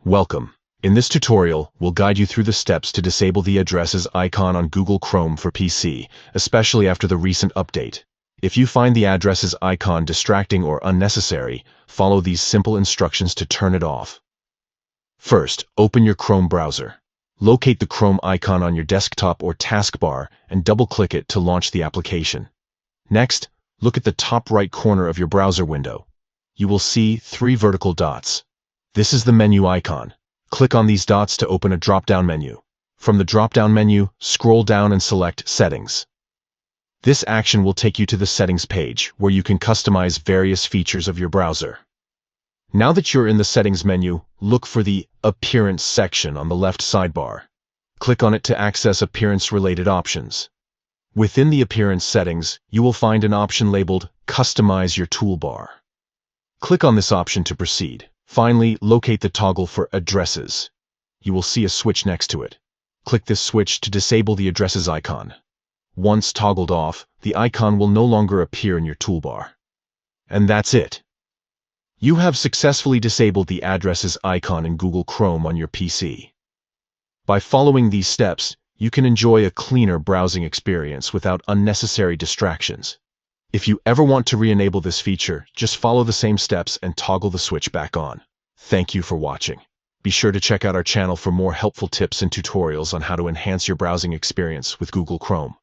Welcome. In this tutorial, we'll guide you through the steps to disable the addresses icon on Google Chrome for PC, especially after the recent update. If you find the addresses icon distracting or unnecessary, follow these simple instructions to turn it off. First, open your Chrome browser. Locate the Chrome icon on your desktop or taskbar and double-click it to launch the application. Next, look at the top right corner of your browser window. You will see 3 vertical dots. This is the menu icon. Click on these dots to open a drop-down menu. From the drop-down menu, scroll down and select Settings. This action will take you to the Settings page, where you can customize various features of your browser. Now that you're in the Settings menu, look for the Appearance section on the left sidebar. Click on it to access appearance-related options. Within the Appearance settings, you will find an option labeled Customize your toolbar. Click on this option to proceed. Finally, locate the toggle for Addresses. You will see a switch next to it. Click this switch to disable the addresses icon. Once toggled off, the icon will no longer appear in your toolbar. And that's it. You have successfully disabled the addresses icon in Google Chrome on your PC. By following these steps, you can enjoy a cleaner browsing experience without unnecessary distractions. If you ever want to re-enable this feature, just follow the same steps and toggle the switch back on. Thank you for watching. Be sure to check out our channel for more helpful tips and tutorials on how to enhance your browsing experience with Google Chrome.